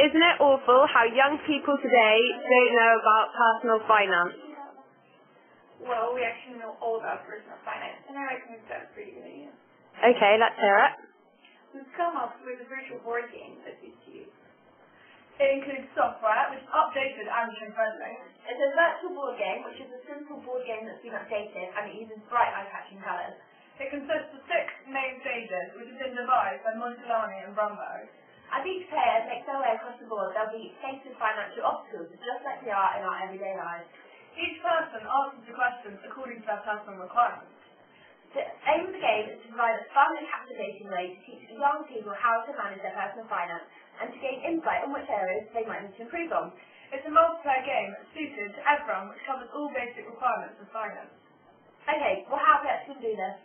Isn't it awful how young people today don't know about personal finance? Well, we actually know all about personal finance, and I recommend that's pretty good idea. Okay, let's hear it. We've come up with a virtual board game that we use. It includes software, which is updated and friendly. It's a virtual board game, which is a simple board game that's been updated, and it uses bright eye-catching colours. It consists of 6 main stages, which have been devised by Montalani and Brumberg. As each player makes their way across the board, they'll be faced with financial obstacles, just like we are in our everyday lives. Each person answers the questions according to their personal requirements. The aim of the game is to provide a fun and captivating way to teach young people how to manage their personal finance and to gain insight on which areas they might need to improve on. It's a multiplayer game suited to everyone, which covers all basic requirements of finance. Okay, well, how are we actually going to do this?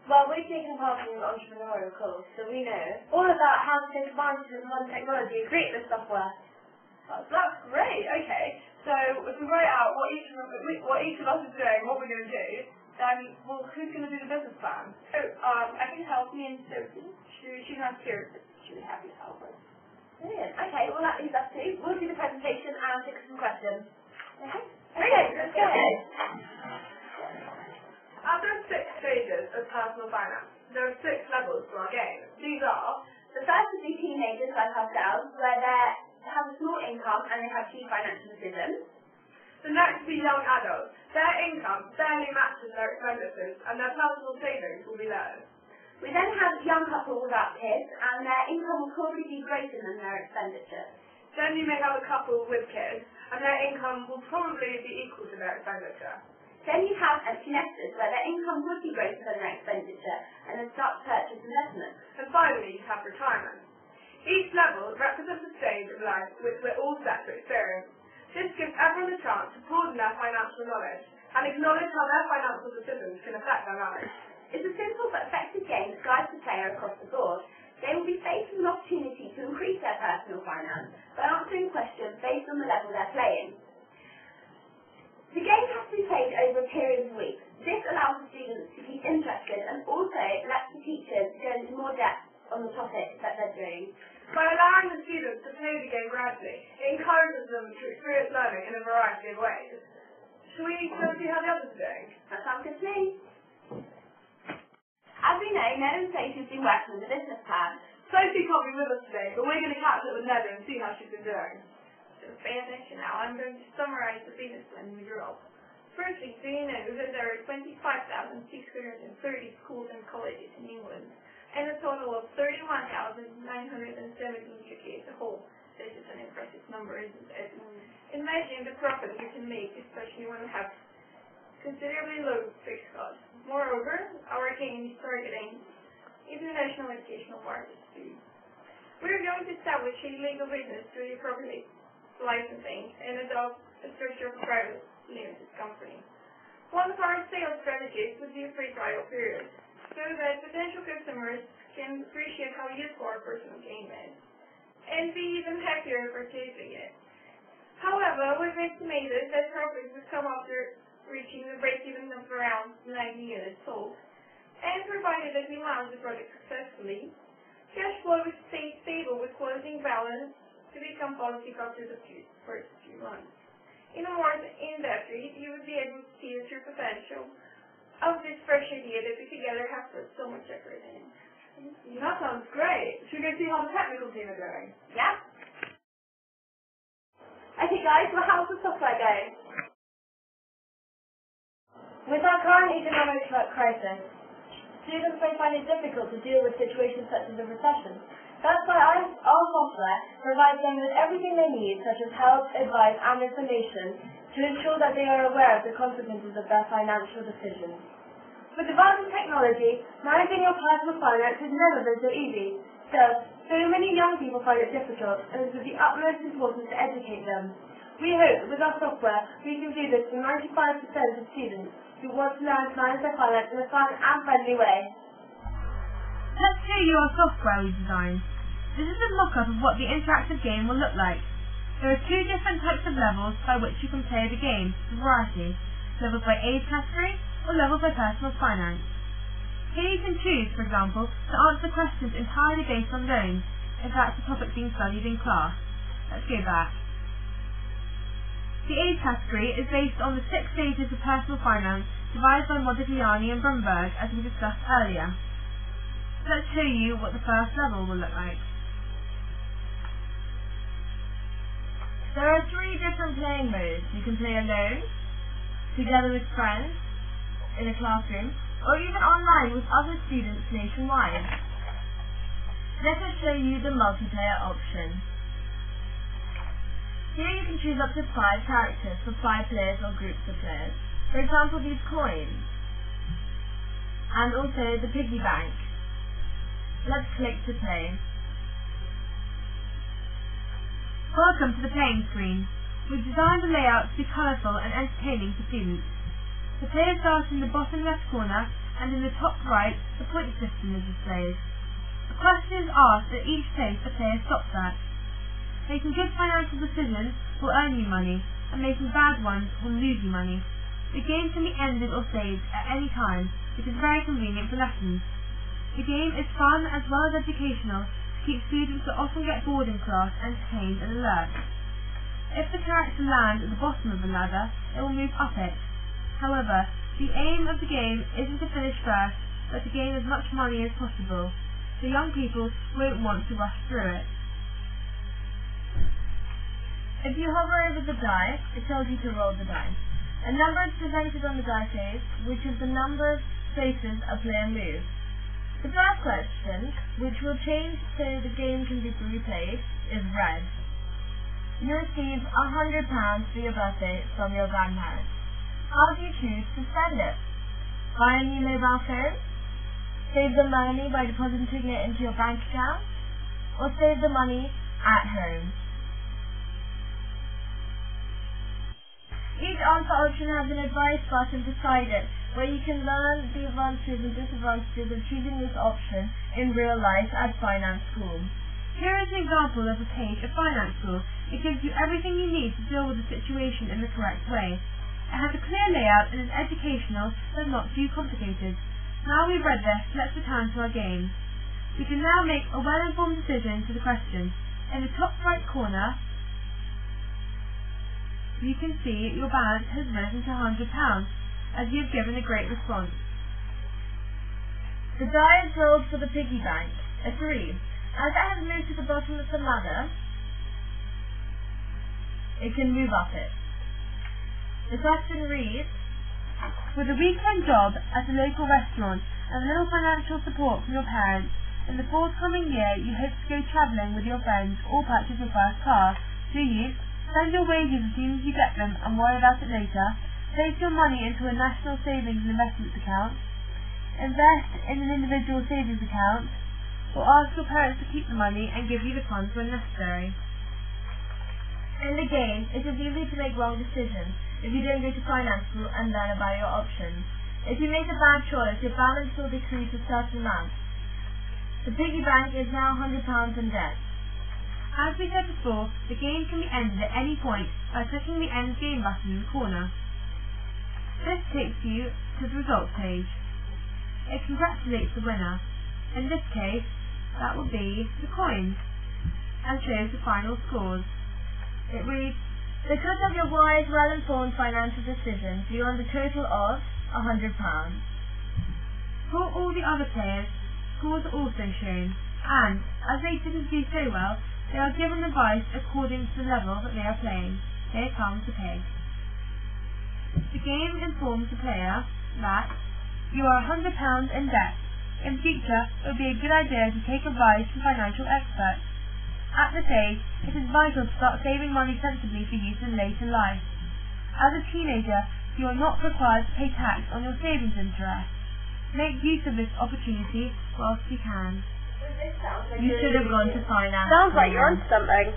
Well, we've taken part in an entrepreneurial course, so we know all about how to take advantage of modern technology and create this software. That's great. Okay, so if we write out what each of us is doing, what we're going to do, then, well, who's going to do the business plan? I can help me and Sophie. She's not here, but she'll be happy to help us. Brilliant. Okay, well, that leaves us two. We'll do the presentation and take some questions. Okay. Brilliant. Let's go. After 6 stages of personal finance, there are 6 levels to our game. These are: the first would be teenagers like ourselves, where they have a small income and they have key financial decisions. the next would be young adults. Their income barely matches their expenditures, and their personal savings will be low. We then have young couples without kids, and their income will probably be greater than their expenditure. Then you may have a couple with kids, and their income will probably be equal to their expenditure. Then you have empty nesters, where their income would be greater than their expenditure, and then start to purchase investments. And finally, you have retirement. Each level represents a stage of life which we're all set to experience. This gives everyone a chance to broaden their financial knowledge and acknowledge how their financial decisions can affect their lives. It's a simple but effective game that guides the player across the board. They will be faced with an opportunity to increase their personal finance by answering questions based on the level they're playing. The game has to be played over a period of weeks. This allows the students to keep interested and also lets the teachers go into more depth on the topic that they're doing. By allowing the students to play the game gradually, it encourages them to experience learning in a variety of ways. Shall we go see how the others are doing? That sounds good to me. As we know, Ned and Sophie have been working on the business plan. Sophie can't be with us today, but we're going to catch up with Ned and see how she's been doing. So pay attention now. I'm going to summarize the business plan with your help. Firstly, do you know that there are 25,630 schools and colleges in England, and a total of 31,970 UK as a whole? This is an impressive number, isn't it? Imagine the profit you can make, especially when you have considerably low fixed costs. Moreover, our game is targeting international educational markets too. We're going to establish a legal business through the appropriate licensing and adopt a structure of private limited company. One of our sales strategies would be a free trial period, so that potential customers can appreciate how useful our personal game is, and be even happier purchasing it. However, we've estimated that profits would come after reaching the break-even of around 90 units sold, and provided that we launch the product successfully, cash flow would stay stable with closing balance to become positive after the first few months. In a more in-depth read, you would be able to see the true potential of this fresh idea that we together have put so much effort in. That sounds great. Should we go see how the technical team are doing? Yeah? Okay guys, well how's the software going? With our current economic crisis, students may find it difficult to deal with situations such as a recession. That's why our software provides them with everything they need, such as help, advice, and information, to ensure that they are aware of the consequences of their financial decisions. With advanced technology, managing your personal finance has never been so easy. Still, so many young people find it difficult, and it is of the utmost importance to educate them. We hope that with our software, we can do this for 95% of students who want to learn to manage their finance in a fun and friendly way. Let's show you our software we designed. This is a mock-up of what the interactive game will look like. There are 2 different types of levels by which you can play the game, variety, levels by age category or levels by personal finance. Here you can choose, for example, to answer questions entirely based on loans, if that's the topic being studied in class. Let's go back. The age category is based on the 6 stages of personal finance devised by Modigliani and Brumberg, as we discussed earlier. Let's show you what the first level will look like. There are 3 different playing modes. You can play alone, together with friends, in a classroom, or even online with other students nationwide. Let us show you the multiplayer option. Here you can choose up to 5 characters for 5 players or groups of players. For example, these coins. And also the piggy bank. Let's click to play. Welcome to the playing screen. We've designed the layout to be colourful and entertaining for students. The player starts in the bottom left corner, and in the top right, the point system is displayed. A question is asked at each place the player stops at. Making good financial decisions will earn you money, and making bad ones will lose you money. The game can be ended or saved at any time, which is very convenient for lessons. The game is fun as well as educational to keep students that often get bored in class entertained and alert. If the character lands at the bottom of the ladder, it will move up it. However, the aim of the game isn't to finish first, but to gain as much money as possible, so young people won't want to rush through it. If you hover over the die, it tells you to roll the die. A number is presented on the die face, which is the number of places a player moves. The first question, which will change so the game can be replayed, is red. You receive £100 for your birthday from your grandparents. How do you choose to spend it? Buy a new mobile phone? Save the money by depositing it into your bank account? Or save the money at home? Each answer option has an advice button beside it, where you can learn the advantages and disadvantages of choosing this option in real life at finance school. Here is an example of a page of finance school. It gives you everything you need to deal with the situation in the correct way. It has a clear layout and is educational but not too complicated. Now we've read this, let's return to our game. We can now make a well-informed decision to the question. In the top right corner, you can see your balance has risen to £100, as you've given a great response. The die is rolled for the piggy bank, a 3. As it has moved to the bottom of the ladder, it can move up it. The question reads, with a weekend job at a local restaurant and little financial support from your parents, in the forthcoming year you hope to go travelling with your friends or purchase your first car. Do you spend your wages as soon as you get them and worry about it later? Place your money into a national savings and investments account? Invest in an individual savings account? Or ask your parents to keep the money and give you the funds when necessary? In the game, it is easy to make wrong decisions if you don't go to finance school and learn about your options. If you make a bad choice, your balance will decrease a certain amount. The piggy bank is now £100 in debt. As we said before, the game can be ended at any point by clicking the End Game button in the corner. This takes you to the results page. It congratulates the winner. In this case, that will be the coins, and shows the final scores. It reads, because of your wise, well-informed financial decisions, you earned a total of £100. For all the other players, scores are also shown, and, as they didn't do so well, they are given advice according to the level that they are playing. Here comes the pig. The game informs the player that you are £100 in debt. In future, it would be a good idea to take advice from financial experts. At this age, it is vital to start saving money sensibly for use in later life. As a teenager, you are not required to pay tax on your savings interest. Make use of this opportunity whilst you can. You should have gone to finance. Sounds like you're onto something.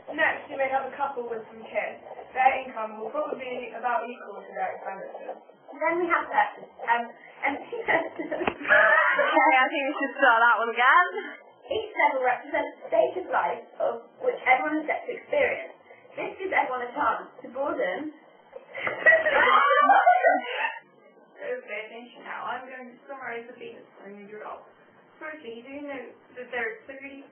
Next, you may have a couple with some kids. Their income will probably be about equal to their expenditures. Then we have nurses. Empty nurses. Okay, I think we should start that one again. Each level represents a stage of life of which everyone is set to experience. This gives everyone a chance to broaden. Okay, attention now. I'm going to summarize the phases for new job. Firstly, do you know that there are 30...